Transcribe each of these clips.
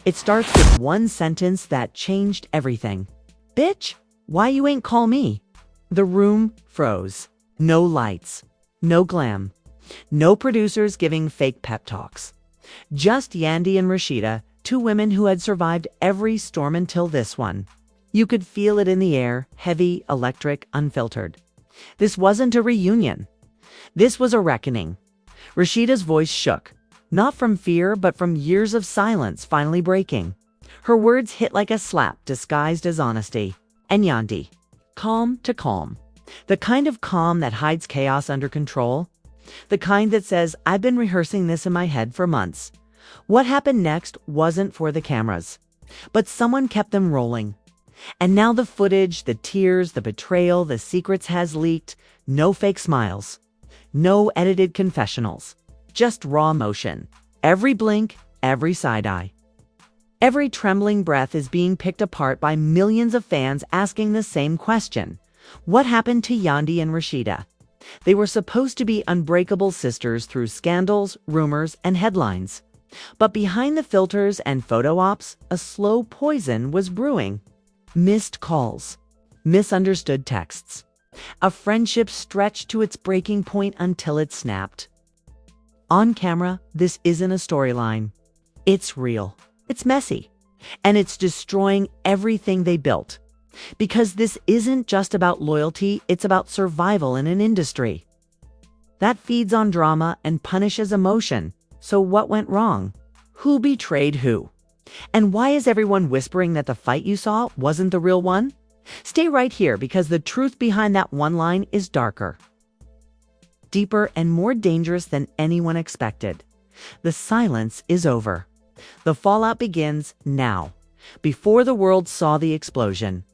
It starts with one sentence that changed everything. "Bitch, why you ain't call me?" The room froze. No lights. No glam. No producers giving fake pep talks. Just Yandy and Rasheeda, two women who had survived every storm until this one. You could feel it in the air, heavy, electric, unfiltered. This wasn't a reunion. This was a reckoning. Rasheeda's voice shook, not from fear, but from years of silence finally breaking. Her words hit like a slap disguised as honesty. And Yandy, calm to calm. The kind of calm that hides chaos under control. The kind that says, "I've been rehearsing this in my head for months." What happened next wasn't for the cameras, but someone kept them rolling. And now the footage, the tears, the betrayal, the secrets has leaked. No fake smiles. No edited confessionals. Just raw emotion. Every blink, every side eye. Every trembling breath is being picked apart by millions of fans asking the same question. What happened to Yandy and Rasheeda? They were supposed to be unbreakable sisters through scandals, rumors, and headlines. But behind the filters and photo ops, a slow poison was brewing. Missed calls. Misunderstood texts. A friendship stretched to its breaking point until it snapped. On camera, this isn't a storyline. It's real. It's messy. And it's destroying everything they built. Because this isn't just about loyalty, it's about survival in an industry. That feeds on drama and punishes emotion. So what went wrong? Who betrayed who? And why is everyone whispering that the fight you saw wasn't the real one? Stay right here because the truth behind that one line is darker, deeper, and more dangerous than anyone expected. The silence is over. The fallout begins now, before the world saw the explosion.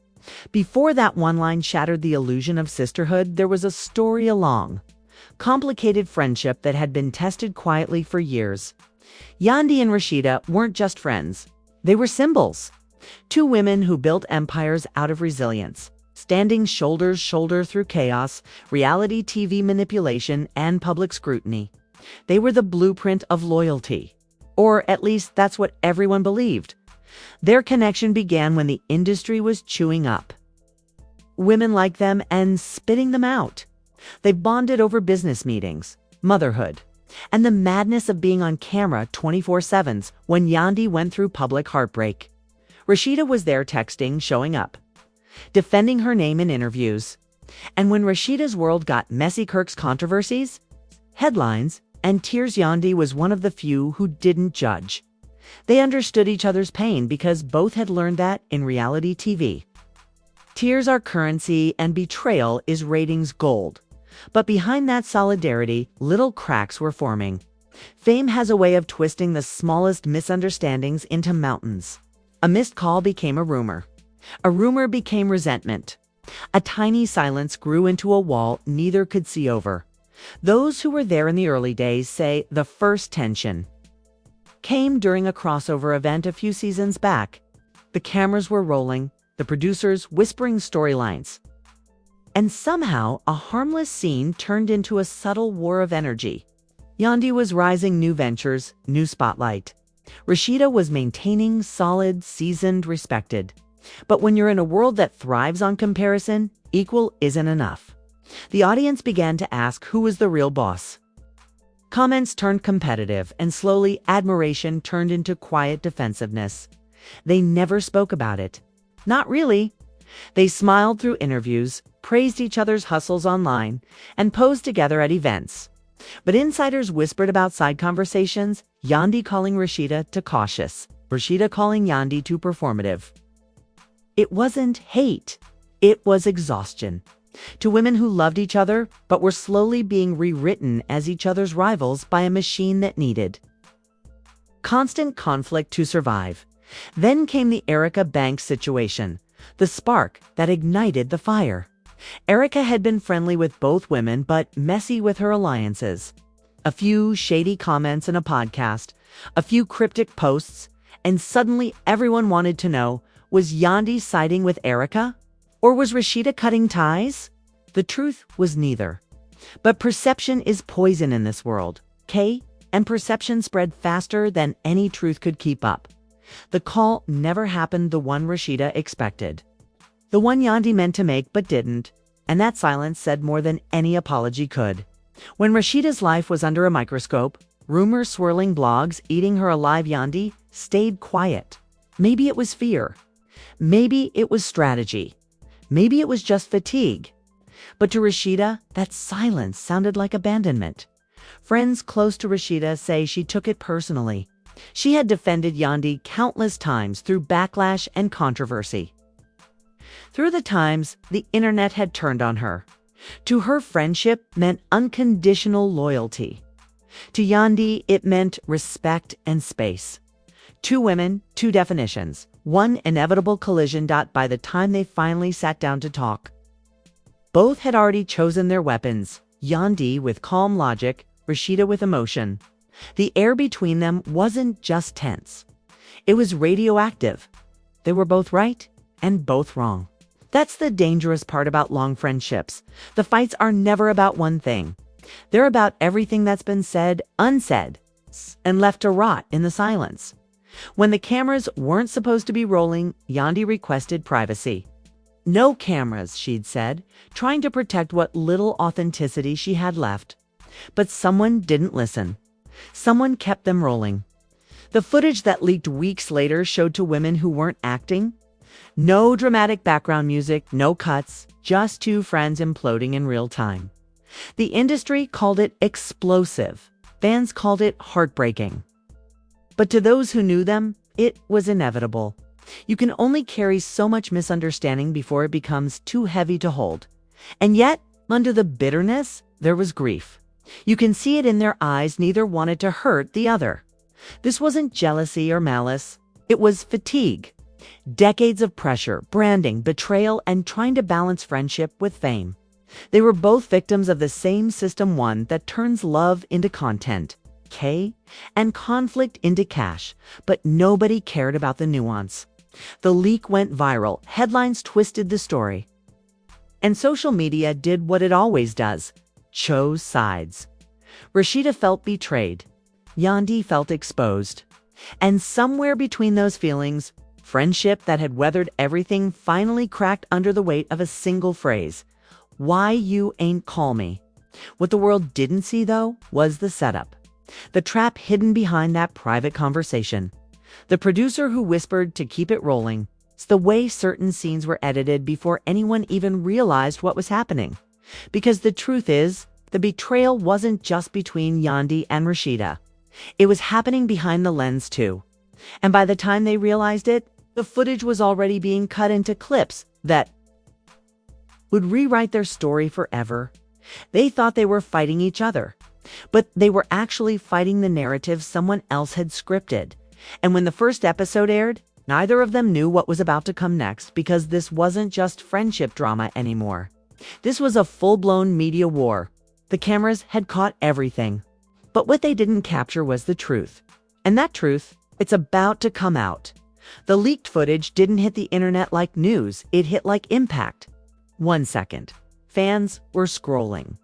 Before that one line shattered the illusion of sisterhood, there was a story along. Complicated friendship that had been tested quietly for years. Yandy and Rasheeda weren't just friends. They were symbols. Two women who built empires out of resilience, standing shoulder to shoulder through chaos, reality TV manipulation, and public scrutiny. They were the blueprint of loyalty. Or at least that's what everyone believed. Their connection began when the industry was chewing up women like them and spitting them out. They bonded over business meetings, motherhood, and the madness of being on camera 24/7 when Yandy went through public heartbreak. Rasheeda was there texting, showing up, defending her name in interviews. And when Rasheeda's world got messy, Kirk's controversies, headlines, and tears, Yandy was one of the few who didn't judge. They understood each other's pain because both had learned that in reality TV. Tears are currency and betrayal is ratings gold. But behind that solidarity, little cracks were forming. Fame has a way of twisting the smallest misunderstandings into mountains. A missed call became a rumor. A rumor became resentment. A tiny silence grew into a wall neither could see over. Those who were there in the early days say the first tension came during a crossover event a few seasons back. The cameras were rolling, the producers whispering storylines. And somehow, a harmless scene turned into a subtle war of energy. Yandy was rising new ventures, new spotlight. Rasheeda was maintaining solid, seasoned, respected. But when you're in a world that thrives on comparison, equal isn't enough. The audience began to ask who was the real boss. Comments turned competitive, and slowly admiration turned into quiet defensiveness. They never spoke about it. Not really. They smiled through interviews, praised each other's hustles online, and posed together at events. But insiders whispered about side conversations, Yandy calling Rasheeda too cautious, Rasheeda calling Yandy too performative. It wasn't hate. It was exhaustion. To women who loved each other, but were slowly being rewritten as each other's rivals by a machine that needed constant conflict to survive. Then came the Erica Banks situation, the spark that ignited the fire. Erica had been friendly with both women, but messy with her alliances. A few shady comments in a podcast, a few cryptic posts, and suddenly everyone wanted to know, was Yandy siding with Erica? Or was Rasheeda cutting ties? The truth was neither. But perception is poison in this world, and perception spread faster than any truth could keep up. The call never happened, the one Rasheeda expected. The one Yandy meant to make but didn't, and that silence said more than any apology could. When Rasheeda's life was under a microscope, rumors swirling, blogs eating her alive, Yandy stayed quiet. Maybe it was fear. Maybe it was strategy. Maybe it was just fatigue. But to Rasheeda, that silence sounded like abandonment. Friends close to Rasheeda say she took it personally. She had defended Yandy countless times through backlash and controversy. Through the times, the internet had turned on her. To her, friendship meant unconditional loyalty. To Yandy, it meant respect and space. Two women, two definitions, one inevitable collision. By the time they finally sat down to talk, both had already chosen their weapons, Yandy with calm logic, Rasheeda with emotion. The air between them wasn't just tense. It was radioactive. They were both right and both wrong. That's the dangerous part about long friendships. The fights are never about one thing. They're about everything that's been said, unsaid, and left to rot in the silence. When the cameras weren't supposed to be rolling, Yandy requested privacy. No cameras, she'd said, trying to protect what little authenticity she had left. But someone didn't listen. Someone kept them rolling. The footage that leaked weeks later showed to women who weren't acting. No dramatic background music, no cuts, just two friends imploding in real time. The industry called it explosive. Fans called it heartbreaking. But to those who knew them, it was inevitable. You can only carry so much misunderstanding before it becomes too heavy to hold. And yet, under the bitterness, there was grief. You can see it in their eyes. Neither wanted to hurt the other. This wasn't jealousy or malice. It was fatigue. Decades of pressure, branding, betrayal, and trying to balance friendship with fame. They were both victims of the same system, one that turns love into content, and conflict into cash, but nobody cared about the nuance. The leak went viral. Headlines twisted the story. And social media did what it always does. Chose sides. Rasheeda felt betrayed. Yandy felt exposed. And somewhere between those feelings, friendship that had weathered everything finally cracked under the weight of a single phrase. Why you ain't call me? What the world didn't see, though, was the setup. The trap hidden behind that private conversation. The producer who whispered to keep it rolling. It's the way certain scenes were edited before anyone even realized what was happening. Because the truth is, the betrayal wasn't just between Yandy and Rasheeda. It was happening behind the lens too. And by the time they realized it, the footage was already being cut into clips that would rewrite their story forever. They thought they were fighting each other, but they were actually fighting the narrative someone else had scripted. And when the first episode aired, neither of them knew what was about to come next, because this wasn't just friendship drama anymore. This was a full-blown media war. The cameras had caught everything. But what they didn't capture was the truth. And that truth, it's about to come out. The leaked footage didn't hit the internet like news, it hit like impact. 1 second. Fans were scrolling.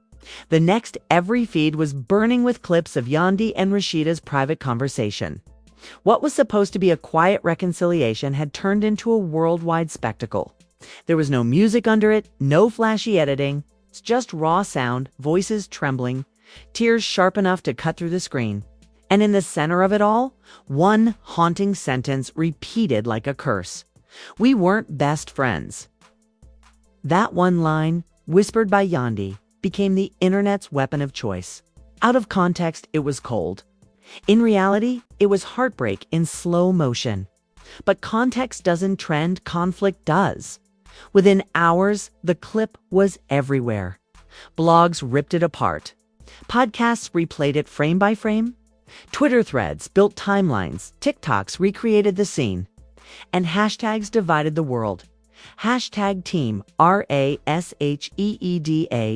The next, every feed was burning with clips of Yandy and Rasheeda's private conversation. What was supposed to be a quiet reconciliation had turned into a worldwide spectacle. There was no music under it, no flashy editing. It's just raw sound, voices trembling, tears sharp enough to cut through the screen. And in the center of it all, one haunting sentence repeated like a curse. We weren't best friends. That one line, whispered by Yandy, became the internet's weapon of choice. Out of context, it was cold. In reality, it was heartbreak in slow motion. But context doesn't trend, conflict does. Within hours, the clip was everywhere. Blogs ripped it apart. Podcasts replayed it frame by frame. Twitter threads built timelines. TikToks recreated the scene. And hashtags divided the world. Hashtag team RASHEEDA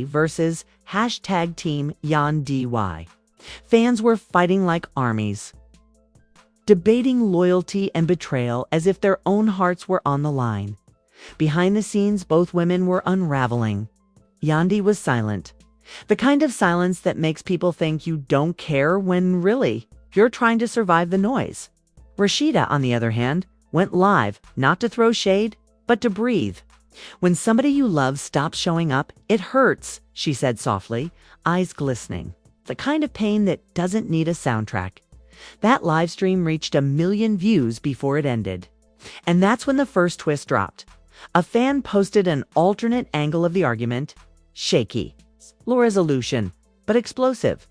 versus hashtag team YANDY. Fans were fighting like armies, debating loyalty and betrayal as if their own hearts were on the line. Behind the scenes, both women were unraveling. Yandy was silent. The kind of silence that makes people think you don't care when really you're trying to survive the noise. Rasheeda, on the other hand, went live not to throw shade, but to breathe. "When somebody you love stops showing up, it hurts," she said softly, eyes glistening. The kind of pain that doesn't need a soundtrack. That live stream reached 1 million views before it ended. And that's when the first twist dropped. A fan posted an alternate angle of the argument, shaky, low resolution, but explosive.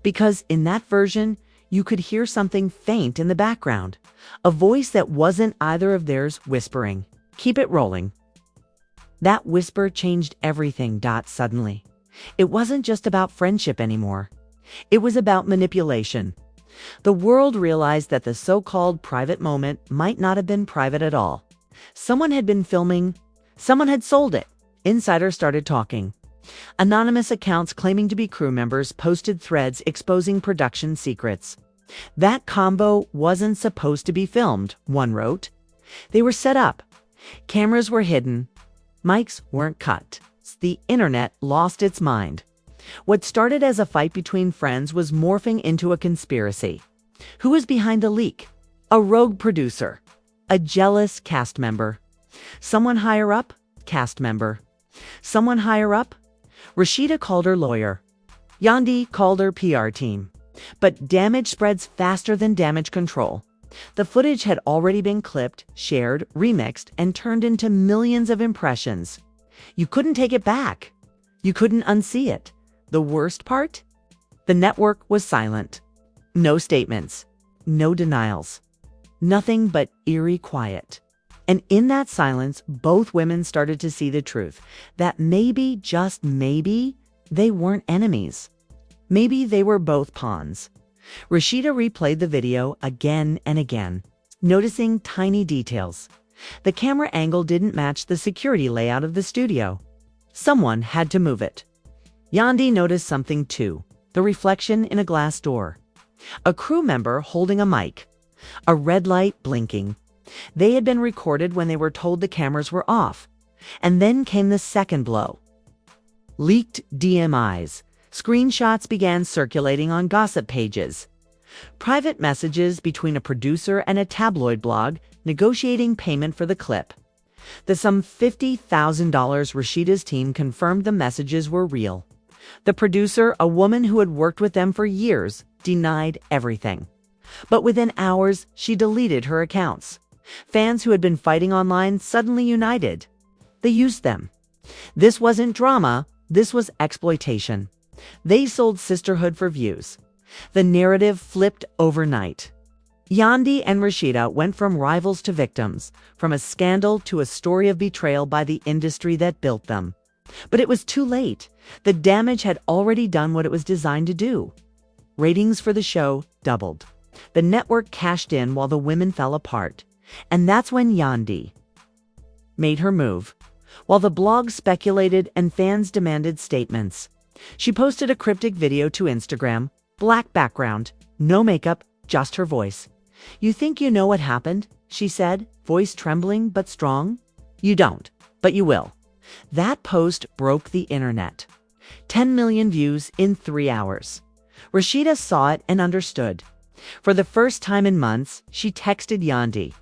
Because in that version, you could hear something faint in the background, a voice that wasn't either of theirs whispering, "Keep it rolling." That whisper changed everything. Suddenly. It wasn't just about friendship anymore. It was about manipulation. The world realized that the so-called private moment might not have been private at all. Someone had been filming. Someone had sold it. Insiders started talking. Anonymous accounts claiming to be crew members posted threads exposing production secrets. That combo wasn't supposed to be filmed, one wrote. They were set up. Cameras were hidden. Mics weren't cut. The internet lost its mind. What started as a fight between friends was morphing into a conspiracy. Who was behind the leak? A rogue producer. A jealous cast member. Someone higher up? Cast member. Someone higher up? Rasheeda called her lawyer. Yandy called her PR team. But damage spreads faster than damage control. The footage had already been clipped, shared, remixed, and turned into millions of impressions. You couldn't take it back. You couldn't unsee it. The worst part? The network was silent. No statements. No denials. Nothing but eerie quiet. And in that silence, both women started to see the truth. That maybe, just maybe, they weren't enemies. Maybe they were both pawns. Rasheeda replayed the video again and again, noticing tiny details. The camera angle didn't match the security layout of the studio. Someone had to move it. Yandy noticed something too, the reflection in a glass door. A crew member holding a mic. A red light blinking. They had been recorded when they were told the cameras were off. And then came the second blow. Leaked DMIs. Screenshots began circulating on gossip pages. Private messages between a producer and a tabloid blog negotiating payment for the clip. The some $50,000 Rasheeda's team confirmed the messages were real. The producer, a woman who had worked with them for years, denied everything. But within hours, she deleted her accounts. Fans who had been fighting online suddenly united. They used them. This wasn't drama, this was exploitation. They sold sisterhood for views. The narrative flipped overnight. Yandy and Rasheeda went from rivals to victims, from a scandal to a story of betrayal by the industry that built them. But it was too late. The damage had already done what it was designed to do. Ratings for the show doubled. The network cashed in while the women fell apart. And that's when Yandy made her move. While the blog speculated and fans demanded statements, she posted a cryptic video to Instagram, black background, no makeup, just her voice. "You think you know what happened?" she said, voice trembling but strong. "You don't, but you will." That post broke the internet. 10 million views in 3 hours. Rasheeda saw it and understood. For the first time in months, she texted Yandy.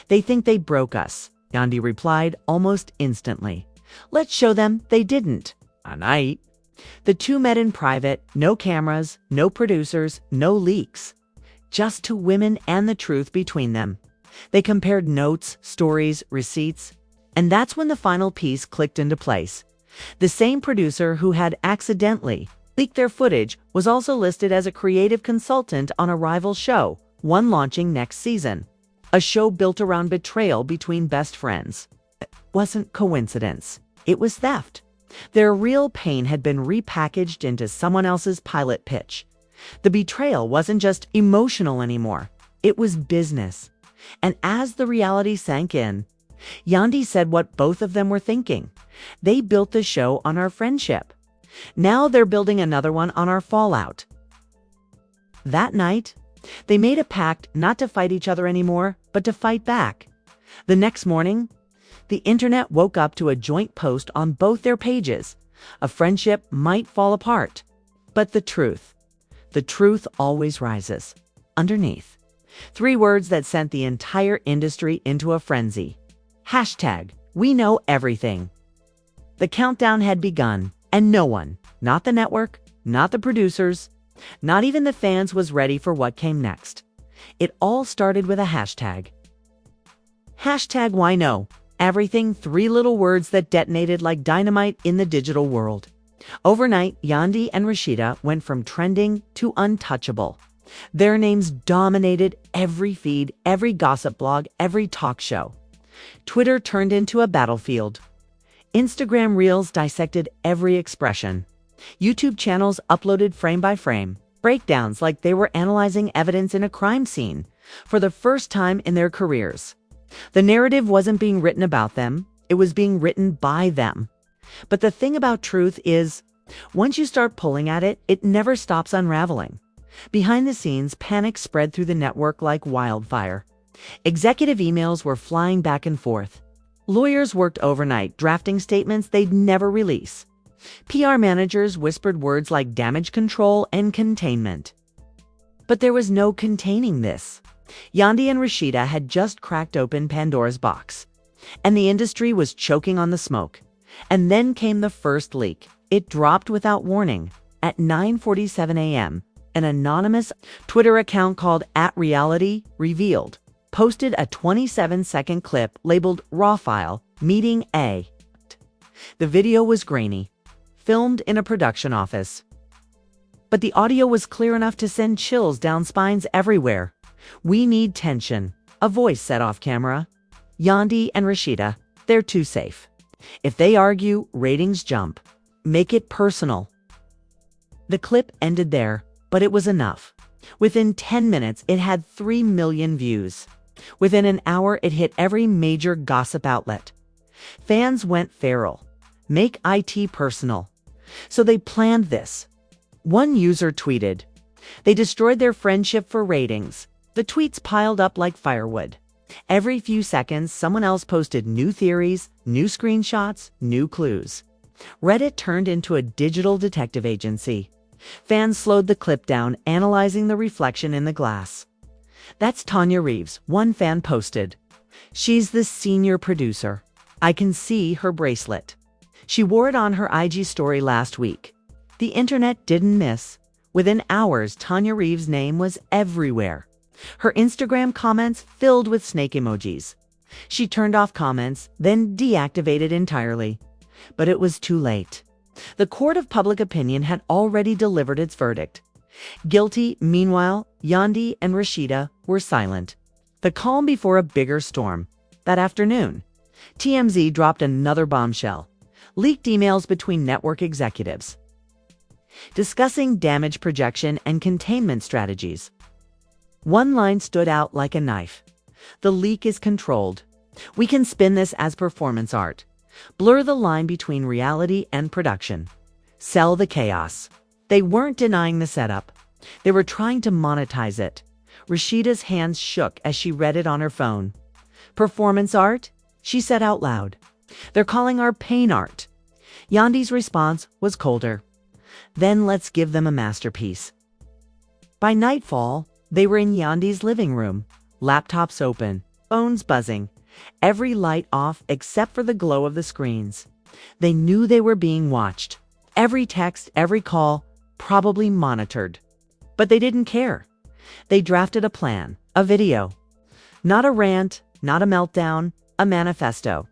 "They think they broke us," Yandy replied almost instantly. "Let's show them they didn't." A night. The two met in private, no cameras, no producers, no leaks. Just two women and the truth between them. They compared notes, stories, receipts. And that's when the final piece clicked into place. The same producer who had accidentally leaked their footage was also listed as a creative consultant on a rival show, one launching next season. A show built around betrayal between best friends. It wasn't coincidence. It was theft. Their real pain had been repackaged into someone else's pilot pitch. The betrayal wasn't just emotional anymore. It was business. And as the reality sank in, Yandy said what both of them were thinking. They built the show on our friendship. Now they're building another one on our fallout. That night, they made a pact not to fight each other anymore, but to fight back. The next morning, the internet woke up to a joint post on both their pages. A friendship might fall apart, but the truth always rises underneath. 3 words that sent the entire industry into a frenzy. Hashtag, we know everything. The countdown had begun, and no one, not the network, not the producers, not even the fans, was ready for what came next. It all started with a hashtag. Hashtag why no everything, 3 little words that detonated like dynamite in the digital world. Overnight, Yandy and Rasheeda went from trending to untouchable. Their names dominated every feed, every gossip blog, every talk show. Twitter turned into a battlefield. Instagram Reels dissected every expression. YouTube channels uploaded frame by frame, breakdowns like they were analyzing evidence in a crime scene for the first time in their careers. The narrative wasn't being written about them, it was being written by them. But the thing about truth is, once you start pulling at it, it never stops unraveling. Behind the scenes, panic spread through the network like wildfire. Executive emails were flying back and forth. Lawyers worked overnight, drafting statements they'd never release. PR managers whispered words like damage control and containment. But there was no containing this. Yandy and Rasheeda had just cracked open Pandora's box, and the industry was choking on the smoke. And then came the first leak. It dropped without warning. At 9:47 a.m., an anonymous Twitter account called @reality revealed, posted a 27-second clip labeled Raw File, Meeting A. The video was grainy, filmed in a production office. But the audio was clear enough to send chills down spines everywhere. "We need tension," a voice said off camera. "Yandy and Rasheeda, they're too safe. If they argue, ratings jump. Make it personal." The clip ended there, but it was enough. Within 10 minutes, it had 3 million views. Within an hour, it hit every major gossip outlet. Fans went feral. Make IT personal. So they planned this. One user tweeted, "They destroyed their friendship for ratings." The tweets piled up like firewood. Every few seconds, someone else posted new theories, new screenshots, new clues. Reddit turned into a digital detective agency. Fans slowed the clip down, analyzing the reflection in the glass. "That's Tanya Reeves," one fan posted. "She's the senior producer. I can see her bracelet. She wore it on her IG story last week." The internet didn't miss. Within hours, Tanya Reeves' name was everywhere. Her Instagram comments filled with snake emojis. She turned off comments, then deactivated entirely. But it was too late. The court of public opinion had already delivered its verdict. Guilty. Meanwhile, Yandy and Rasheeda were silent. The calm before a bigger storm. That afternoon, TMZ dropped another bombshell. Leaked emails between network executives discussing damage projection and containment strategies. One line stood out like a knife. "The leak is controlled. We can spin this as performance art. Blur the line between reality and production. Sell the chaos." They weren't denying the setup. They were trying to monetize it. Rasheeda's hands shook as she read it on her phone. "Performance art?" she said out loud. "They're calling our pain art." Yandy's response was colder. "Then let's give them a masterpiece." By nightfall, they were in Yandy's living room, laptops open, phones buzzing, every light off except for the glow of the screens. They knew they were being watched. Every text, every call, probably monitored. But they didn't care. They drafted a plan, a video. Not a rant, not a meltdown, a manifesto.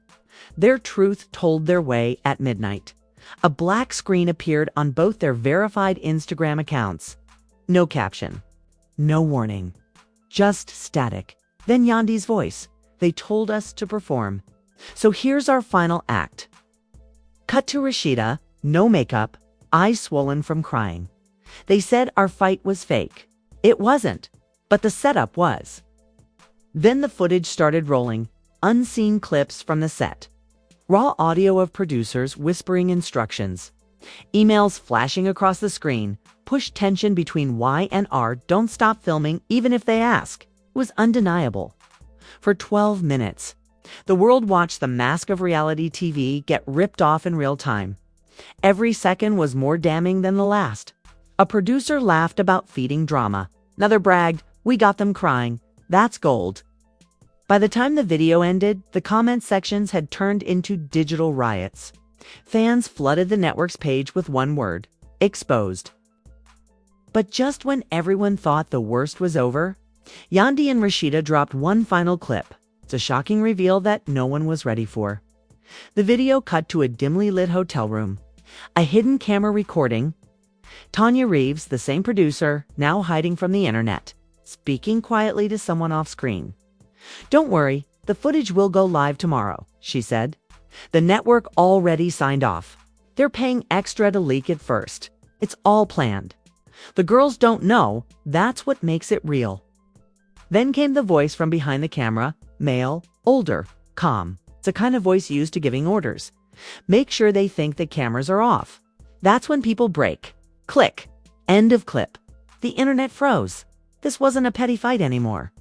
Their truth told their way at midnight. A black screen appeared on both their verified Instagram accounts. No caption. No warning. Just static. Then Yandy's voice. "They told us to perform. So here's our final act." Cut to Rasheeda, no makeup, eyes swollen from crying. "They said our fight was fake. It wasn't, but the setup was." Then the footage started rolling, unseen clips from the set. Raw audio of producers whispering instructions. Emails flashing across the screen pushed tension between Y and R. "Don't stop filming, even if they ask." It was undeniable. For 12 minutes, the world watched the mask of reality TV get ripped off in real time. Every second was more damning than the last. A producer laughed about feeding drama. Another bragged, "We got them crying." That's gold. By the time the video ended, the comment sections had turned into digital riots. Fans flooded the network's page with one word: exposed. But just when everyone thought the worst was over, Yandy and Rasheeda dropped one final clip. It's a shocking reveal that no one was ready for. The video cut to a dimly lit hotel room. A hidden camera recording. Tanya Reeves, the same producer, now hiding from the internet, speaking quietly to someone off screen. "Don't worry, the footage will go live tomorrow," she said. "The network already signed off. They're paying extra to leak it first. It's all planned. The girls don't know, that's what makes it real." Then came the voice from behind the camera, male, older, calm. It's a kind of voice used to giving orders. Make sure they think the cameras are off. That's when people break. Click. End of clip. The internet froze. This wasn't a petty fight anymore.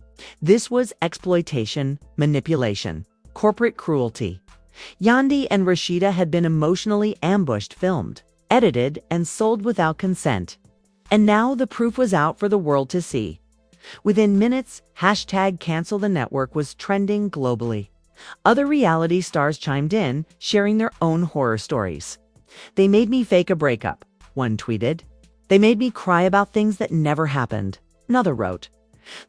This was exploitation, manipulation, corporate cruelty. Yandy and Rasheeda had been emotionally ambushed, filmed, edited, and sold without consent. And now the proof was out for the world to see. Within minutes, #cancel the network was trending globally. Other reality stars chimed in, sharing their own horror stories. "They made me fake a breakup," one tweeted. "They made me cry about things that never happened," another wrote.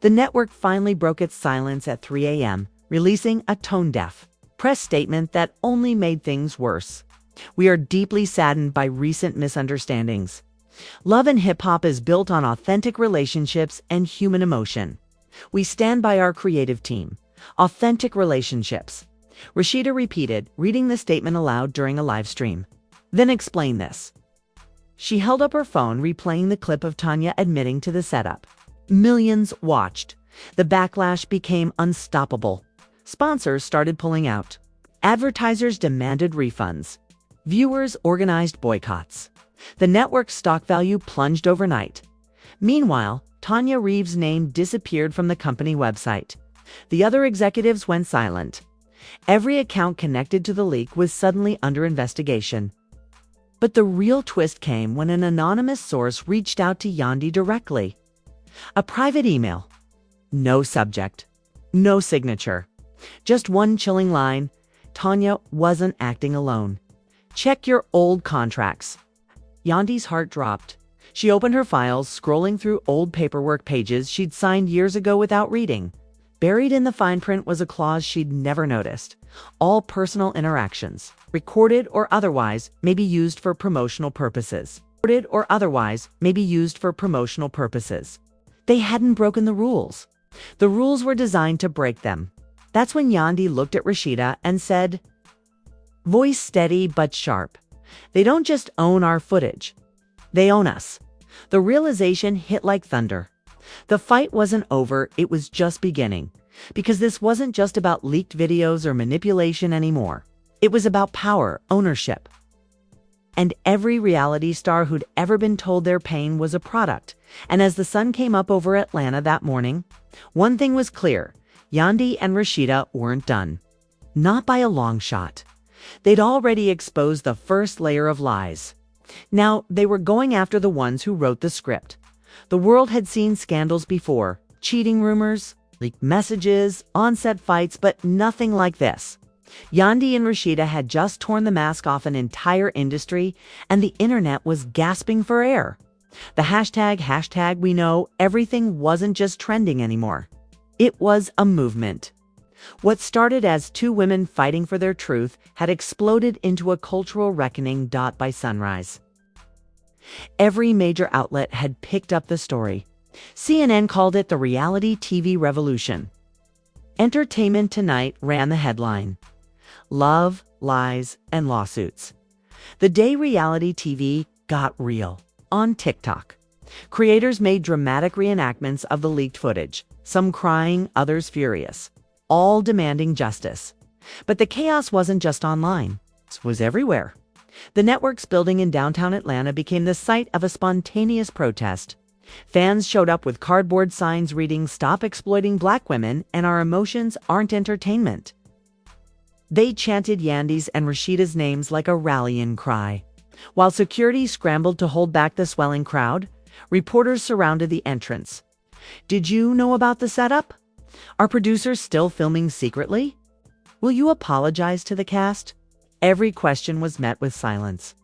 The network finally broke its silence at 3 a.m., releasing a tone-deaf press statement that only made things worse. "We are deeply saddened by recent misunderstandings. Love and hip-hop is built on authentic relationships and human emotion. We stand by our creative team. Authentic relationships." Rasheeda repeated, reading the statement aloud during a live stream. "Then explain this." She held up her phone, replaying the clip of Tanya admitting to the setup. Millions watched. The backlash became unstoppable. Sponsors started pulling out. Advertisers demanded refunds. Viewers organized boycotts. The network's stock value plunged overnight. Meanwhile, Tanya Reeves' name disappeared from the company website. The other executives went silent. Every account connected to the leak was suddenly under investigation. But the real twist came when an anonymous source reached out to Yandy directly. A private email. No subject. No signature. Just one chilling line: "Tanya wasn't acting alone. Check your old contracts." Yandy's heart dropped. She opened her files, scrolling through old paperwork pages she'd signed years ago without reading. Buried in the fine print was a clause she'd never noticed. "All personal interactions, recorded or otherwise, may be used for promotional purposes." Recorded or otherwise may be used for promotional purposes. They hadn't broken the rules. The rules were designed to break them. That's when Yandy looked at Rasheeda and said, voice steady but sharp, "They don't just own our footage. They own us." The realization hit like thunder. The fight wasn't over, it was just beginning. Because this wasn't just about leaked videos or manipulation anymore. It was about power, ownership. And every reality star who'd ever been told their pain was a product. And as the sun came up over Atlanta that morning, one thing was clear: Yandy and Rasheeda weren't done. Not by a long shot. They'd already exposed the first layer of lies. Now they were going after the ones who wrote the script. The world had seen scandals before: cheating rumors, leaked messages, on-set fights, but nothing like this. Yandy and Rasheeda had just torn the mask off an entire industry, and the internet was gasping for air. The hashtag we know everything wasn't just trending anymore. It was a movement. What started as two women fighting for their truth had exploded into a cultural reckoning by sunrise. Every major outlet had picked up the story. CNN called it the reality TV revolution. Entertainment Tonight ran the headline: "Love, Lies, and Lawsuits." The day reality TV got real. On TikTok, creators made dramatic reenactments of the leaked footage, some crying, others furious, all demanding justice. But the chaos wasn't just online. It was everywhere. The network's building in downtown Atlanta became the site of a spontaneous protest. Fans showed up with cardboard signs reading, "Stop exploiting Black women, and our emotions aren't entertainment." They chanted Yandy's and Rasheeda's names like a rallying cry. While security scrambled to hold back the swelling crowd, reporters surrounded the entrance. "Did you know about the setup?" Are producers still filming secretly? Will you apologize to the cast? Every question was met with silence.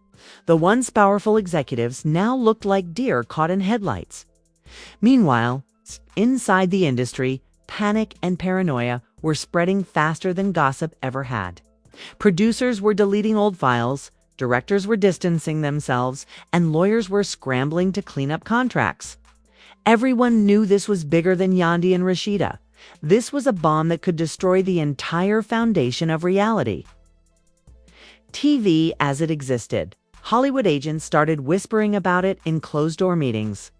The once powerful executives now looked like deer caught in headlights. Meanwhile, inside the industry, panic and paranoia were spreading faster than gossip ever had. Producers were deleting old files, directors were distancing themselves, and lawyers were scrambling to clean up contracts. Everyone knew this was bigger than Yandy and Rasheeda. This was a bomb that could destroy the entire foundation of reality. TV as it existed. Hollywood agents started whispering about it in closed-door meetings.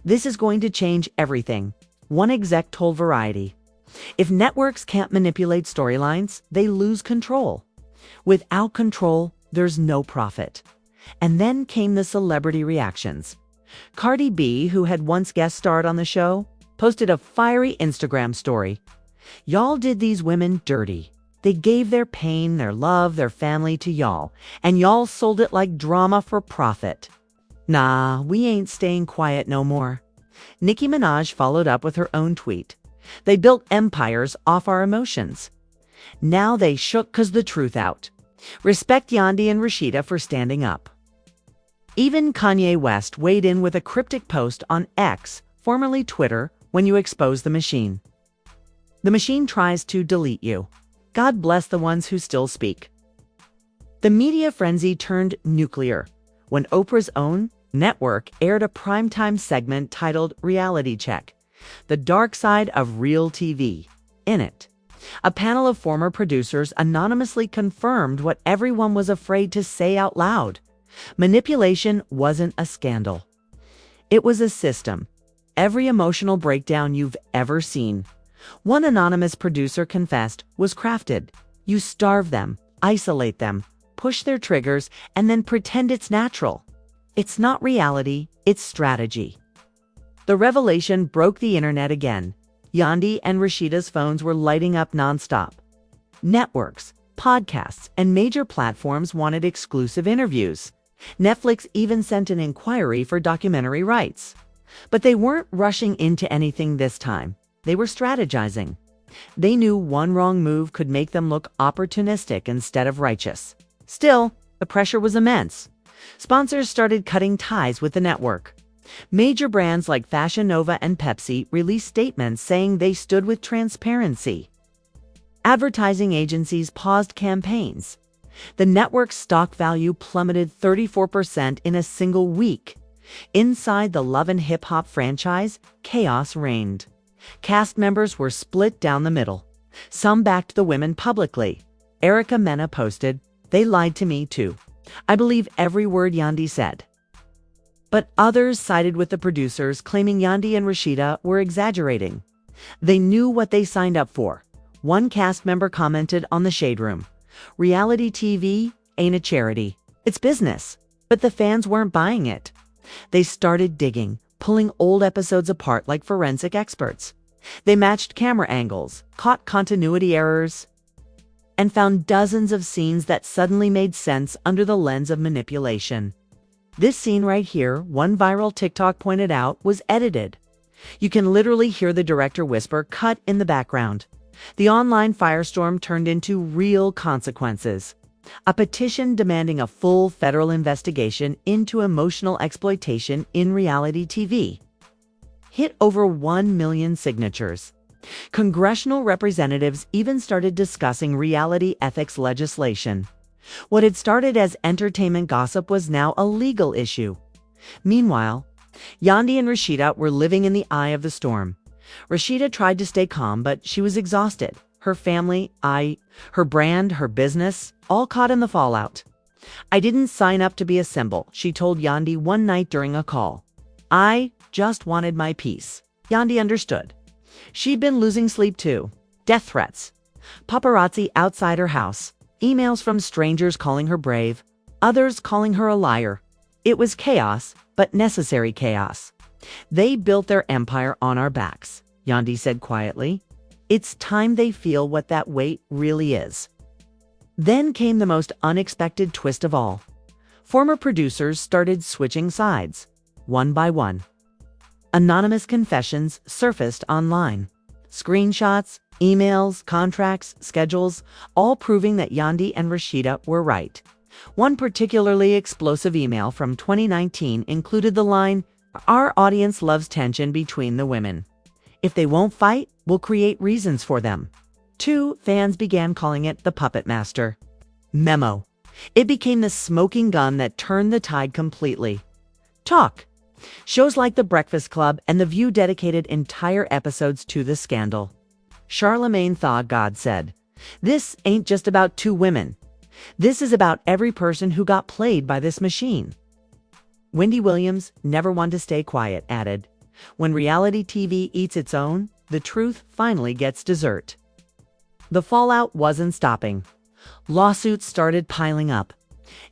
This is going to change everything, one exec told Variety. If networks can't manipulate storylines, they lose control. Without control, there's no profit. And then came the celebrity reactions. Cardi B, who had once guest starred on the show, posted a fiery Instagram story. "Y'all did these women dirty. They gave their pain, their love, their family to y'all, and y'all sold it like drama for profit. Nah, we ain't staying quiet no more." Nicki Minaj followed up with her own tweet. "They built empires off our emotions. Now they shook 'cause the truth out. Respect Yandy and Rasheeda for standing up." Even Kanye West weighed in with a cryptic post on X, formerly Twitter, "When you expose the machine. The machine tries to delete you. God bless the ones who still speak." The media frenzy turned nuclear when Oprah's own network aired a primetime segment titled Reality Check, The Dark Side of Real TV. In it, a panel of former producers anonymously confirmed what everyone was afraid to say out loud. Manipulation wasn't a scandal. It was a system. Every emotional breakdown you've ever seen, one anonymous producer confessed, was crafted. You starve them, isolate them, push their triggers, and then pretend it's natural. It's not reality, it's strategy. The revelation broke the internet again. Yandy and Rasheeda's phones were lighting up nonstop. Networks, podcasts, and major platforms wanted exclusive interviews. Netflix even sent an inquiry for documentary rights. But they weren't rushing into anything this time. They were strategizing. They knew one wrong move could make them look opportunistic instead of righteous. Still, the pressure was immense. Sponsors started cutting ties with the network. Major brands like Fashion Nova and Pepsi released statements saying they stood with transparency. Advertising agencies paused campaigns. The network's stock value plummeted 34% in a single week. Inside the Love and Hip Hop franchise, chaos reigned. Cast members were split down the middle. Some backed the women publicly. Erica Mena posted, "They lied to me too. I believe every word Yandy said." But others sided with the producers, claiming Yandy and Rasheeda were exaggerating. They knew what they signed up for. One cast member commented on the Shade Room, "Reality TV ain't a charity. It's business." But the fans weren't buying it. They started digging, pulling old episodes apart like forensic experts. They matched camera angles, caught continuity errors, and found dozens of scenes that suddenly made sense under the lens of manipulation. This scene right here, one viral TikTok pointed out, was edited. You can literally hear the director whisper, "Cut," in the background. The online firestorm turned into real consequences. A petition demanding a full federal investigation into emotional exploitation in reality TV hit over 1 million signatures. Congressional representatives even started discussing reality ethics legislation. What had started as entertainment gossip was now a legal issue. Meanwhile, Yandy and Rasheeda were living in the eye of the storm. Rasheeda tried to stay calm, but she was exhausted. Her family, her brand, her business, all caught in the fallout. "I didn't sign up to be a symbol," she told Yandy one night during a call. "I just wanted my peace." Yandy understood. She'd been losing sleep too. Death threats, paparazzi outside her house, emails from strangers calling her brave, others calling her a liar. It was chaos, but necessary chaos. "They built their empire on our backs," Yandy said quietly. "It's time they feel what that weight really is." Then came the most unexpected twist of all. Former producers started switching sides, one by one. Anonymous confessions surfaced online. Screenshots, emails, contracts, schedules, all proving that Yandy and Rasheeda were right. One particularly explosive email from 2019 included the line, "Our audience loves tension between the women. If they won't fight, we'll create reasons for them." Two fans began calling it the Puppet Master. Memo. It became the smoking gun that turned the tide completely. Talk. Shows like The Breakfast Club and The View dedicated entire episodes to the scandal. Charlemagne Tha God said, "This ain't just about two women. This is about every person who got played by this machine." Wendy Williams, never one to stay quiet, added, "When reality TV eats its own, the truth finally gets dessert." The fallout wasn't stopping. Lawsuits started piling up.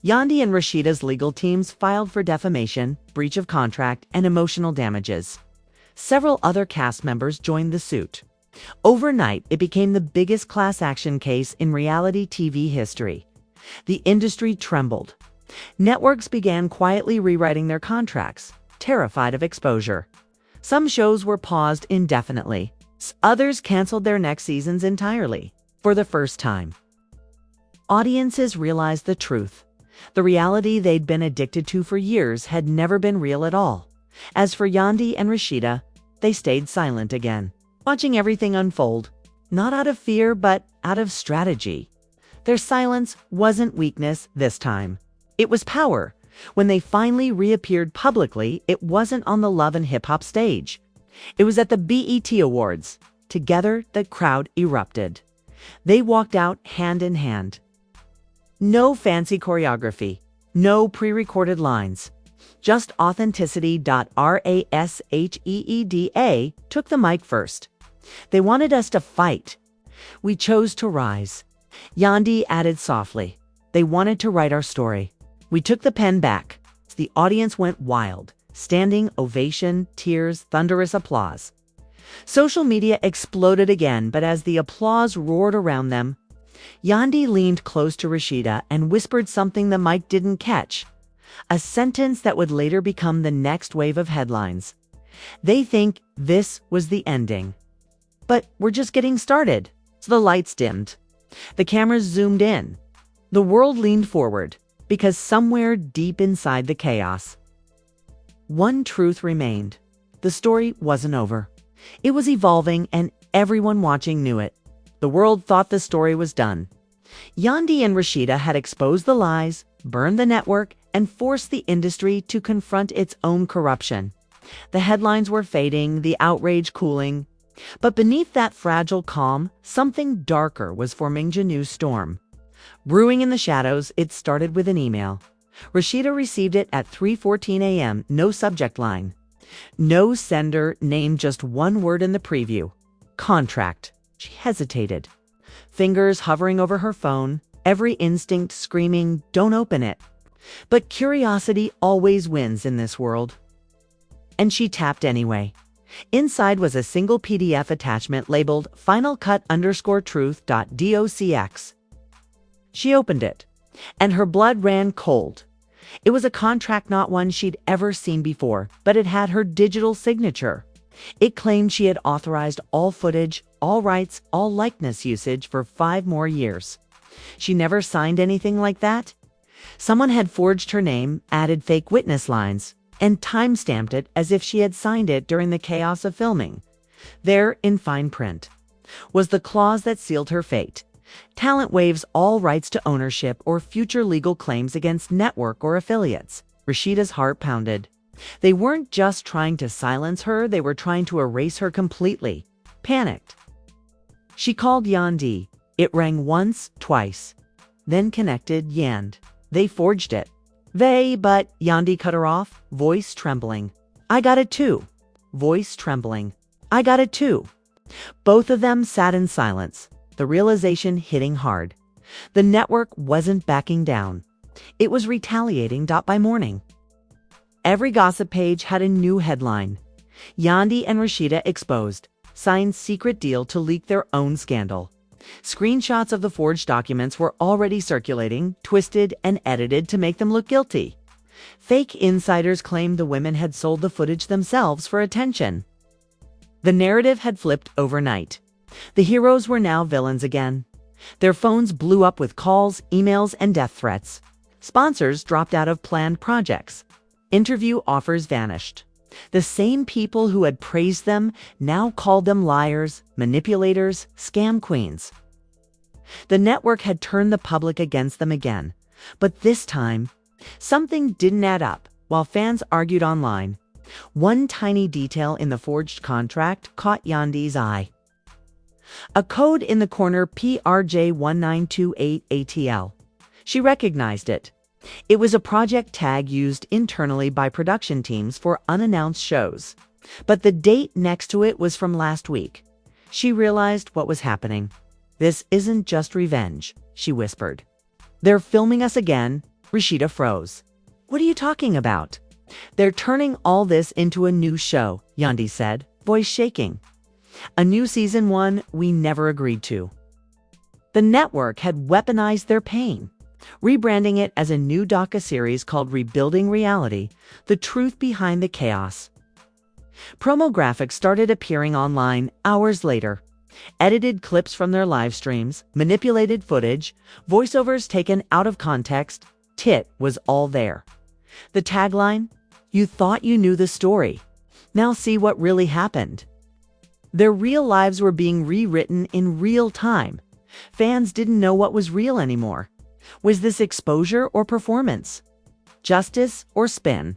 Yandy and Rasheeda's legal teams filed for defamation, breach of contract, and emotional damages. Several other cast members joined the suit. Overnight, it became the biggest class action case in reality TV history. The industry trembled. Networks began quietly rewriting their contracts, terrified of exposure. Some shows were paused indefinitely. Others canceled their next seasons entirely. For the first time, audiences realized the truth. The reality they'd been addicted to for years had never been real at all. As for Yandy and Rasheeda, they stayed silent again, watching everything unfold, not out of fear, but out of strategy. Their silence wasn't weakness this time. It was power. When they finally reappeared publicly, it wasn't on the Love and Hip Hop stage. It was at the BET Awards. Together, the crowd erupted. They walked out hand in hand. No fancy choreography, no pre-recorded lines. Just authenticity. Rasheeda took the mic first. "They wanted us to fight. We chose to rise." Yandy added softly, "They wanted to write our story. We took the pen back." The audience went wild. Standing ovation, tears, thunderous applause. Social media exploded again, but as the applause roared around them, Yandy leaned close to Rasheeda and whispered something the mic didn't catch. A sentence that would later become the next wave of headlines. "They think this was the ending. But we're just getting started." So the lights dimmed. The cameras zoomed in. The world leaned forward, because somewhere deep inside the chaos, one truth remained. The story wasn't over. It was evolving, and everyone watching knew it. The world thought the story was done. Yandy and Rasheeda had exposed the lies, burned the network, and forced the industry to confront its own corruption. The headlines were fading, the outrage cooling. But beneath that fragile calm, something darker was forming a new storm. Brewing in the shadows, it started with an email. Rasheeda received it at 3:14 a.m., no subject line. No sender, named just one word in the preview. Contract. She hesitated. Fingers hovering over her phone, every instinct screaming, "Don't open it." But curiosity always wins in this world. And she tapped anyway. Inside was a single PDF attachment labeled finalcut_truth.docx. She opened it, and her blood ran cold. It was a contract, not one she'd ever seen before, but it had her digital signature. It claimed she had authorized all footage, all rights, all likeness usage for 5 more years. She never signed anything like that. Someone had forged her name, added fake witness lines, and time-stamped it as if she had signed it during the chaos of filming. There, in fine print, was the clause that sealed her fate. Talent waives all rights to ownership or future legal claims against network or affiliates. Rasheeda's heart pounded. They weren't just trying to silence her, they were trying to erase her completely. Panicked, she called Yandy. It rang once, twice. Then connected. Yand. They forged it. But Yandy cut her off, voice trembling. "I got it too." Voice trembling. "I got it too." Both of them sat in silence, the realization hitting hard. The network wasn't backing down. It was retaliating. By morning, every gossip page had a new headline. Yandy and Rasheeda exposed, signed secret deal to leak their own scandal. Screenshots of the forged documents were already circulating, twisted and edited to make them look guilty. Fake insiders claimed the women had sold the footage themselves for attention. The narrative had flipped overnight. The heroes were now villains again. Their phones blew up with calls, emails, and death threats. Sponsors dropped out of planned projects. Interview offers vanished. The same people who had praised them now called them liars, manipulators, scam queens. The network had turned the public against them again. But this time, something didn't add up while fans argued online. One tiny detail in the forged contract caught Yandy's eye. A code in the corner PRJ1928ATL. She recognized it. It was a project tag used internally by production teams for unannounced shows. But the date next to it was from last week. She realized what was happening. "This isn't just revenge," she whispered. "They're filming us again." Rasheeda froze. "What are you talking about?" "They're turning all this into a new show," Yandy said, voice shaking. "A new season 1 we never agreed to." The network had weaponized their pain, rebranding it as a new docuseries called Rebuilding Reality: The Truth Behind the Chaos. Promo graphics started appearing online hours later. Edited clips from their live streams, manipulated footage, voiceovers taken out of context. Tit was all there. The tagline, "You thought you knew the story. Now see what really happened." Their real lives were being rewritten in real time. Fans didn't know what was real anymore. Was this exposure or performance? Justice or spin?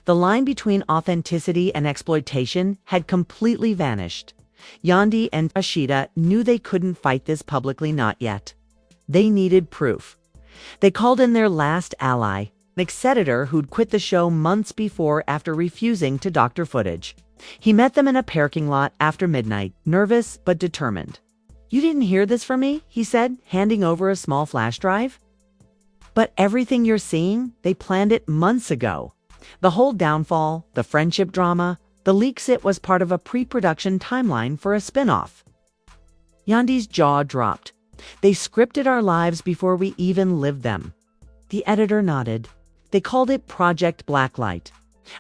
The line between authenticity and exploitation had completely vanished. Yandy and Rasheeda knew they couldn't fight this publicly, not yet. They needed proof. They called in their last ally, an ex-editor who'd quit the show months before after refusing to doctor footage. He met them in a parking lot after midnight, nervous but determined. "You didn't hear this from me," he said, handing over a small flash drive. "But everything you're seeing, they planned it months ago. The whole downfall, the friendship drama, the leaks, it was part of a pre-production timeline for a spin-off." Yandy's jaw dropped. "They scripted our lives before we even lived them." The editor nodded. "They called it Project Blacklight,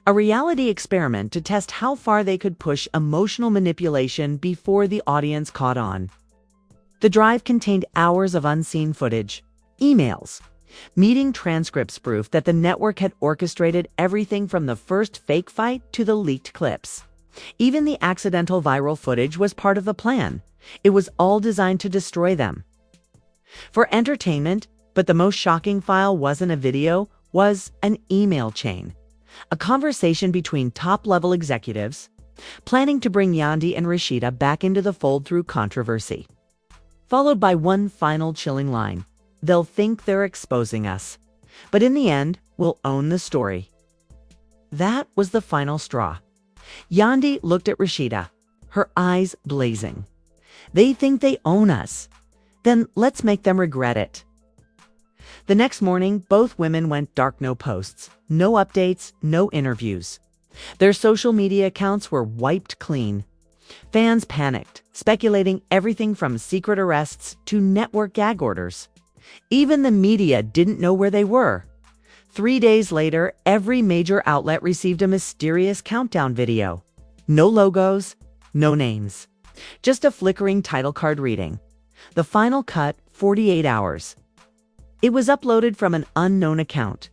a reality experiment to test how far they could push emotional manipulation before the audience caught on." The drive contained hours of unseen footage, emails, meeting transcripts, proof that the network had orchestrated everything from the first fake fight to the leaked clips. Even the accidental viral footage was part of the plan. It was all designed to destroy them. For entertainment, but the most shocking file wasn't a video, was an email chain. A conversation between top-level executives, planning to bring Yandy and Rasheeda back into the fold through controversy. Followed by one final chilling line: "They'll think they're exposing us, but in the end, we'll own the story." That was the final straw. Yandy looked at Rasheeda, her eyes blazing. "They think they own us. Then let's make them regret it." The next morning, both women went dark. No posts, no updates, no interviews. Their social media accounts were wiped clean. Fans panicked, speculating everything from secret arrests to network gag orders. Even the media didn't know where they were. 3 days later, every major outlet received a mysterious countdown video. No logos, no names. Just a flickering title card reading: "The final cut, 48 hours." It was uploaded from an unknown account,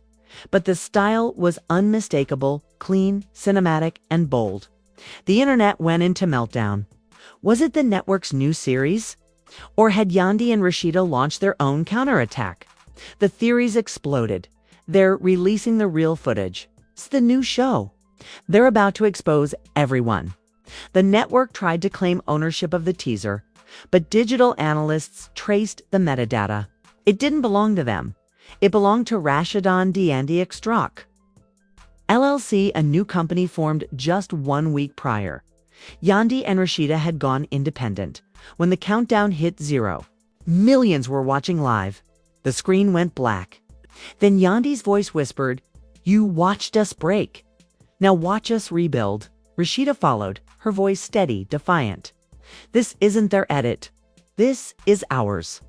but the style was unmistakable, clean, cinematic, and bold. The internet went into meltdown. Was it the network's new series? Or had Yandy and Rasheeda launched their own counterattack? The theories exploded. They're releasing the real footage. It's the new show. They're about to expose everyone. The network tried to claim ownership of the teaser, but digital analysts traced the metadata. It didn't belong to them. It belonged to Rasheeda and Yandy LLC, a new company formed just 1 week prior. Yandy and Rasheeda had gone independent. When the countdown hit 0, millions were watching live. The screen went black. Then Yandy's voice whispered, "You watched us break. Now watch us rebuild." Rasheeda followed, her voice steady, defiant. "This isn't their edit. This is ours."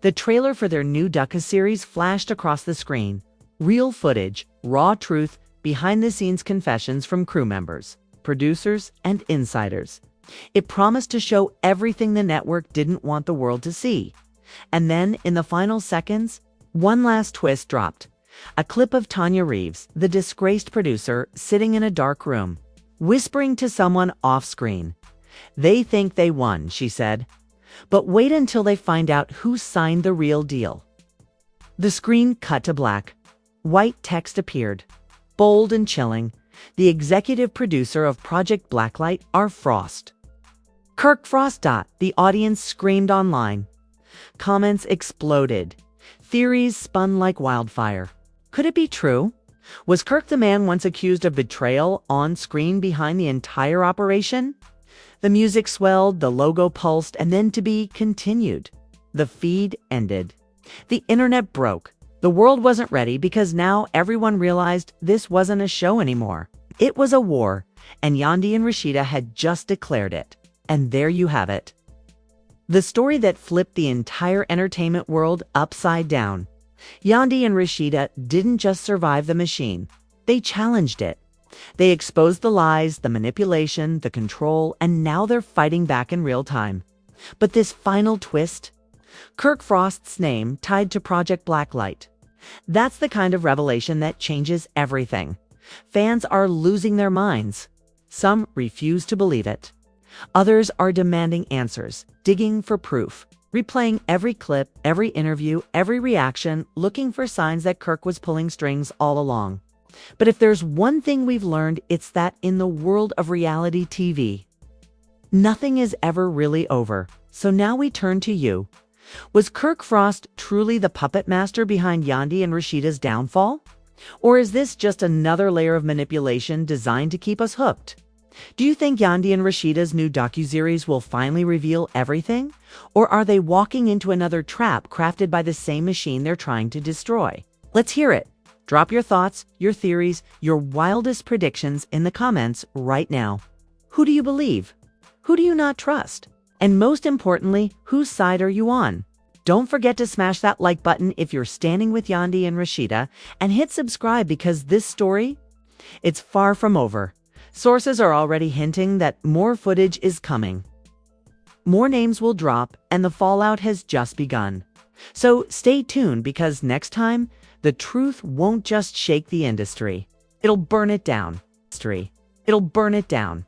The trailer for their new docuseries flashed across the screen. Real footage, raw truth, behind-the-scenes confessions from crew members, producers, and insiders. It promised to show everything the network didn't want the world to see. And then, in the final seconds, one last twist dropped. A clip of Tanya Reeves, the disgraced producer, sitting in a dark room, whispering to someone off-screen. "They think they won," she said. "But wait until they find out who signed the real deal." The screen cut to black. White text appeared. Bold and chilling. The executive producer of Project Blacklight, R. Frost. Kirk Frost. The audience screamed online. Comments exploded. Theories spun like wildfire. Could it be true? Was Kirk the man once accused of betrayal on screen behind the entire operation? The music swelled, the logo pulsed, and then to be continued. The feed ended. The internet broke. The world wasn't ready because now everyone realized this wasn't a show anymore. It was a war, and Yandy and Rasheeda had just declared it. And there you have it. The story that flipped the entire entertainment world upside down. Yandy and Rasheeda didn't just survive the machine. They challenged it. They exposed the lies, the manipulation, the control, and now they're fighting back in real time. But this final twist? Kirk Frost's name tied to Project Blacklight. That's the kind of revelation that changes everything. Fans are losing their minds. Some refuse to believe it. Others are demanding answers, digging for proof, replaying every clip, every interview, every reaction, looking for signs that Kirk was pulling strings all along. But if there's one thing we've learned, it's that in the world of reality TV, nothing is ever really over. So now we turn to you. Was Kirk Frost truly the puppet master behind Yandy and Rasheeda's downfall? Or is this just another layer of manipulation designed to keep us hooked? Do you think Yandy and Rasheeda's new docuseries will finally reveal everything? Or are they walking into another trap crafted by the same machine they're trying to destroy? Let's hear it. Drop your thoughts, your theories, your wildest predictions in the comments right now. Who do you believe? Who do you not trust? And most importantly, whose side are you on? Don't forget to smash that like button if you're standing with Yandy and Rasheeda, and hit subscribe because this story, it's far from over. Sources are already hinting that more footage is coming. More names will drop, and the fallout has just begun. So stay tuned because next time, the truth won't just shake the industry. It'll burn it down. It'll burn it down.